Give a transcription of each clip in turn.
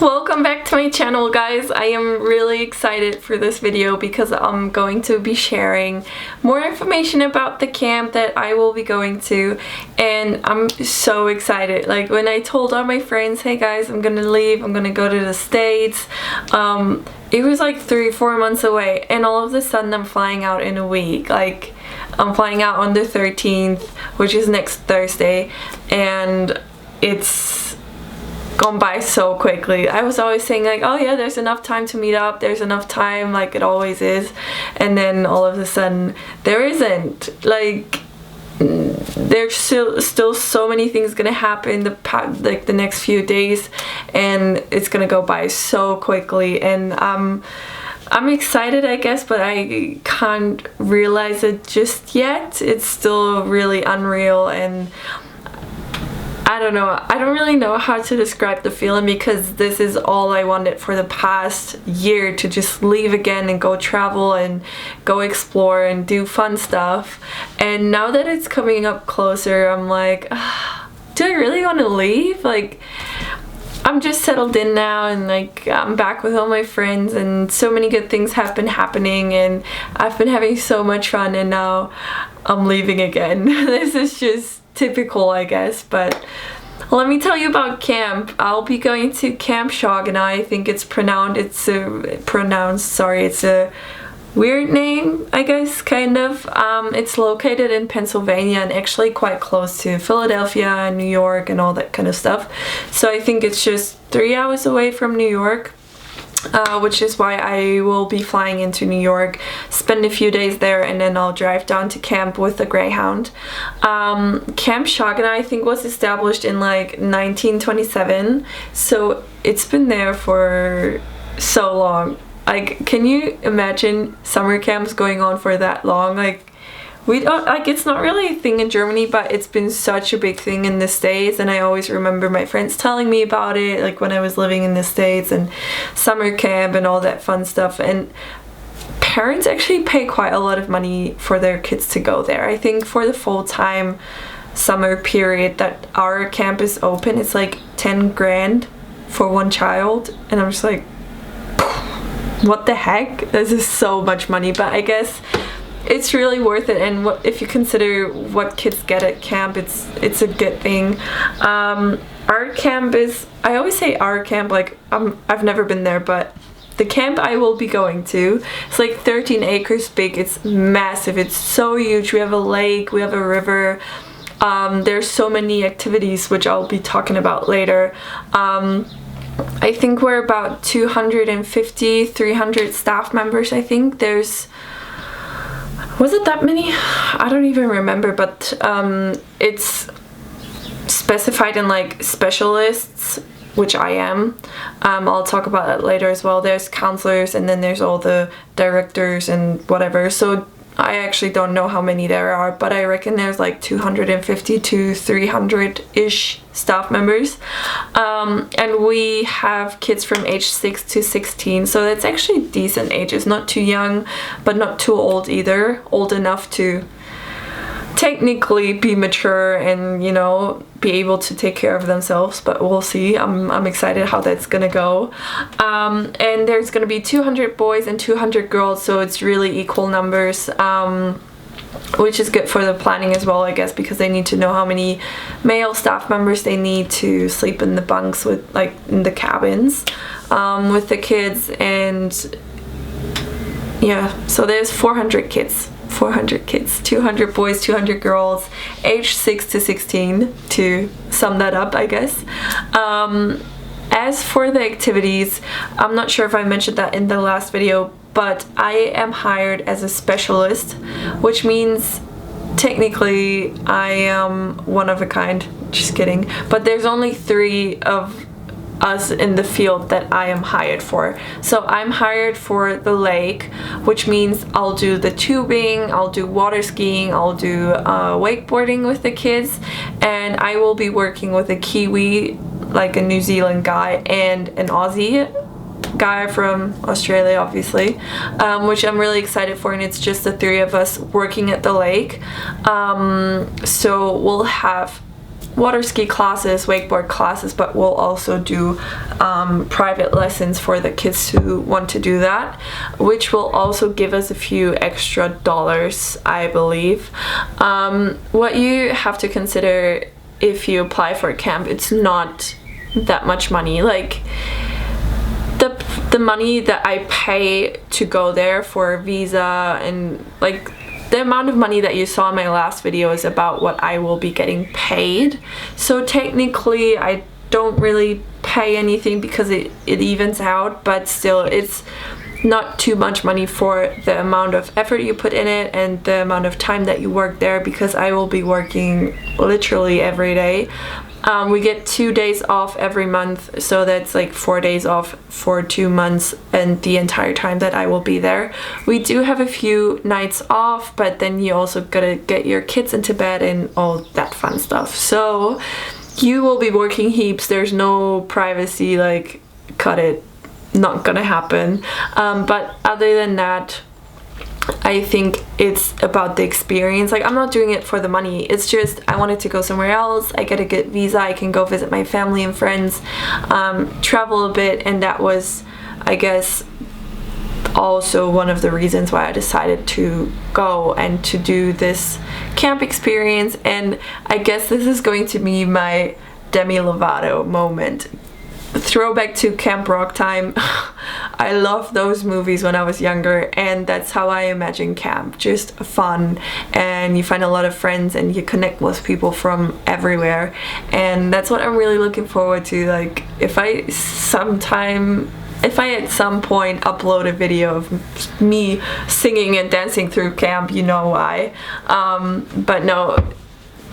Welcome back to my channel, guys. I am really excited for this video because I'm going to be sharing more information about the camp that I will be going to, and I'm so excited. Like, when I told all my friends, hey guys, I'm gonna leave, I'm gonna go to the States, it was like 3-4 months away, and all of a sudden I'm flying out in a week. Like, I'm flying out on the 13th, which is next Thursday, and it's gone by so quickly. I was always saying like, oh yeah, there's enough time to meet up, there's enough time, like it always is, and then all of a sudden there isn't. Like, there's still so many things gonna happen the next few days, and it's gonna go by so quickly, and I'm excited, I guess, but I can't realize it just yet. It's still really unreal, and I don't know. I don't really know how to describe the feeling, because this is all I wanted for the past year, to just leave again and go travel and go explore and do fun stuff. And now that it's coming up closer, I'm like, do I really want to leave? Like, I'm just settled in now, and like I'm back with all my friends, and so many good things have been happening, and I've been having so much fun, and now I'm leaving again. This is just typical, I guess. But let me tell you about camp. I'll be going to Camp Saginaw. I think it's pronounced, it's a weird name, I guess, kind of. It's located in Pennsylvania, and actually quite close to Philadelphia and New York and all that kind of stuff. So I think it's just 3 hours away from New York, which is why I will be flying into New York, spend a few days there, and then I'll drive down to camp with the Greyhound. Camp Saginaw, I think, was established in like 1927, so it's been there for so long. Like, can you imagine summer camps going on for that long? Like, we don't, like, it's not really a thing in Germany, but it's been such a big thing in the States, and I always remember my friends telling me about it, like when I was living in the States, and summer camp and all that fun stuff. And parents actually pay quite a lot of money for their kids to go there. I think for the full-time summer period that our camp is open, it's like 10 grand for one child, and I'm just like, what the heck? This is so much money, but I guess it's really worth it. And if you consider what kids get at camp, it's a good thing. Our camp is, I always say our camp, like I've never been there, but the camp I will be going to, it's like 13 acres big. It's massive. It's so huge. We have a lake, we have a river. There's so many activities, which I'll be talking about later. I think we're about 250, 300 staff members, I think. Was it that many? I don't even remember, but it's specified in like specialists, which I am. I'll talk about that later as well. There's counselors, and then there's all the directors and whatever. So I actually don't know how many there are, but I reckon there's like 250 to 300-ish staff members. And we have kids from age 6 to 16, so that's actually decent ages. Not too young, but not too old either. Old enough to technically be mature and, you know, be able to take care of themselves, but we'll see. I'm excited how that's gonna go. And there's gonna be 200 boys and 200 girls, so it's really equal numbers, which is good for the planning as well, I guess, because they need to know how many male staff members they need to sleep in the bunks with, like, in the cabins, with the kids. And yeah, so there's 400 kids, 200 boys, 200 girls, age 6 to 16, to sum that up, I guess. As for the activities, I'm not sure if I mentioned that in the last video, but I am hired as a specialist, which means technically I am one of a kind. Just kidding. But there's only 3 of us in the field that I am hired for. So I'm hired for the lake, which means I'll do the tubing, I'll do water skiing, I'll do wakeboarding with the kids, and I will be working with a Kiwi, like a New Zealand guy, and an Aussie guy from Australia, obviously, which I'm really excited for, and it's just the 3 of us working at the lake. So we'll have water ski classes, wakeboard classes, but we'll also do private lessons for the kids who want to do that, which will also give us a few extra dollars, I believe. What you have to consider if you apply for a camp, it's not that much money. Like the money that I pay to go there for a visa, and like the amount of money that you saw in my last video is about what I will be getting paid. So technically I don't really pay anything because it evens out, but still it's not too much money for the amount of effort you put in it and the amount of time that you work there, because I will be working literally every day. We get 2 days off every month, so that's like 4 days off for 2 months and the entire time that I will be there. We do have a few nights off, but then you also gotta get your kids into bed and all that fun stuff. So you will be working heaps. There's no privacy, like cut it, not gonna happen. But other than that, I think it's about the experience. Like, I'm not doing it for the money. It's just I wanted to go somewhere else. I get a good visa. I can go visit my family and friends, travel a bit, and that was, I guess, also one of the reasons why I decided to go and to do this camp experience. And I guess this is going to be my Demi Lovato moment. Throwback to Camp Rock time. I loved those movies when I was younger, and that's how I imagine camp. Just fun, and you find a lot of friends and you connect with people from everywhere, and that's what I'm really looking forward to. Like, if I at some point upload a video of me singing and dancing through camp, you know why. But no,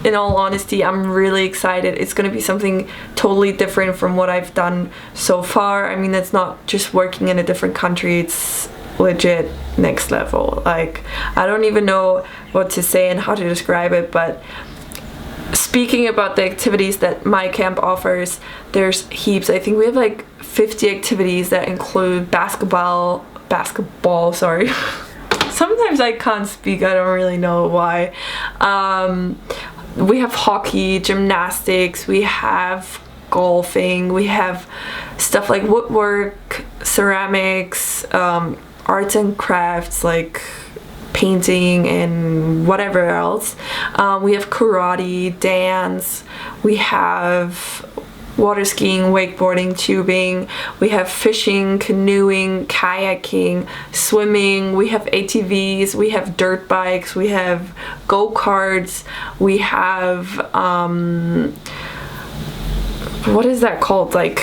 in all honesty, I'm really excited. It's going to be something totally different from what I've done so far. I mean, it's not just working in a different country, it's legit next level. Like, I don't even know what to say and how to describe it, but speaking about the activities that my camp offers, there's heaps. I think we have like 50 activities that include basketball, sorry. Sometimes I can't speak, I don't really know why. We have hockey, gymnastics, we have golfing, we have stuff like woodwork, ceramics, arts and crafts like painting and whatever else. We have karate, dance, we have water skiing, wakeboarding, tubing, we have fishing, canoeing, kayaking, swimming, we have ATVs, we have dirt bikes, we have go-karts, we have what is that called, like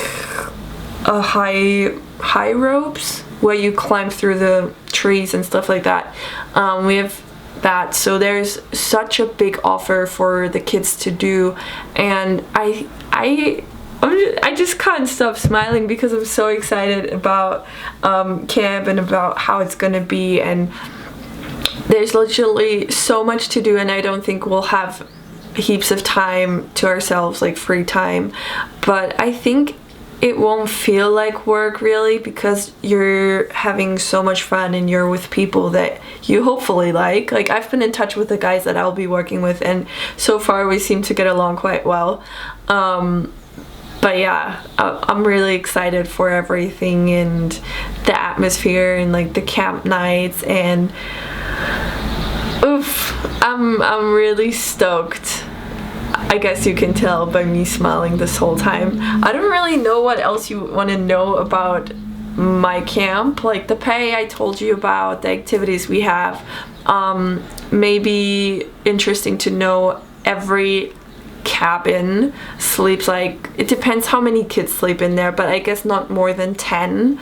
a high ropes where you climb through the trees and stuff like that. We have that, so there's such a big offer for the kids to do, and I just can't stop smiling because I'm so excited about camp and about how it's gonna be, and there's literally so much to do, and I don't think we'll have heaps of time to ourselves, like free time, but I think it won't feel like work really, because you're having so much fun and you're with people that you hopefully like. Like, I've been in touch with the guys that I'll be working with, and so far we seem to get along quite well. But yeah, I'm really excited for everything and the atmosphere and like the camp nights, and oof, I'm really stoked. I guess you can tell by me smiling this whole time. I don't really know what else you want to know about my camp. Like the pay I told you about, the activities we have. Maybe interesting to know, every cabin sleeps, like, it depends how many kids sleep in there, but I guess not more than 10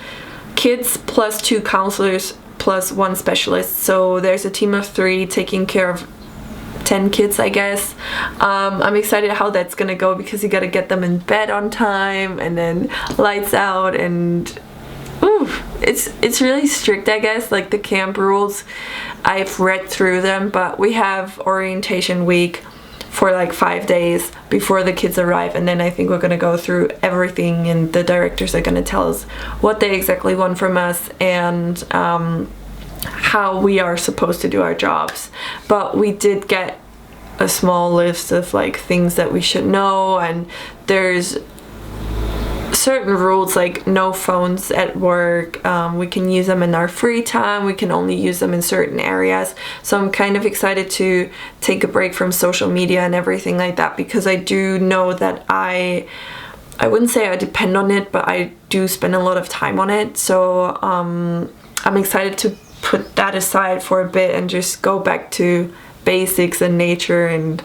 kids plus 2 counselors plus 1 specialist, so there's a team of 3 taking care of 10 kids, I guess. I'm excited how that's gonna go, because you gotta get them in bed on time and then lights out, and ooh, it's really strict, I guess, like the camp rules. I've read through them, but we have orientation week for like 5 days before the kids arrive, and then I think we're gonna go through everything, and the directors are gonna tell us what they exactly want from us and how we are supposed to do our jobs. But we did get a small list of like things that we should know, and there's certain rules like no phones at work. We can use them in our free time. We can only use them in certain areas. So I'm kind of excited to take a break from social media and everything like that, because I do know that I wouldn't say I depend on it, but I do spend a lot of time on it. So I'm excited to put that aside for a bit and just go back to basics and nature and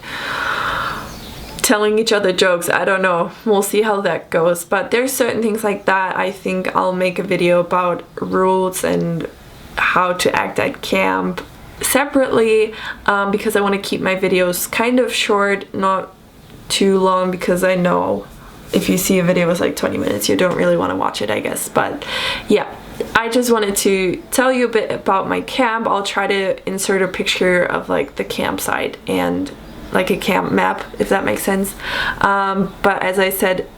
telling each other jokes. I don't know, we'll see how that goes, but there's certain things like that. I think I'll make a video about rules and how to act at camp separately, because I want to keep my videos kind of short, not too long, because I know if you see a video with like 20 minutes you don't really want to watch it, I guess. But yeah, I just wanted to tell you a bit about my camp. I'll try to insert a picture of like the campsite and like a camp map, if that makes sense. But as I said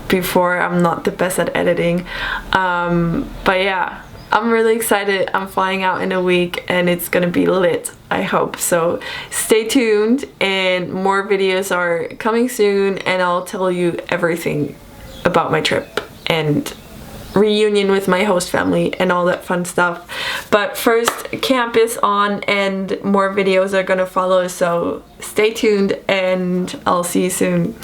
before, I'm not the best at editing. But yeah, I'm really excited. I'm flying out in a week and it's gonna be lit, I hope. So stay tuned, and more videos are coming soon, and I'll tell you everything about my trip and reunion with my host family and all that fun stuff. But first, camp is on and more videos are gonna follow, so stay tuned and I'll see you soon.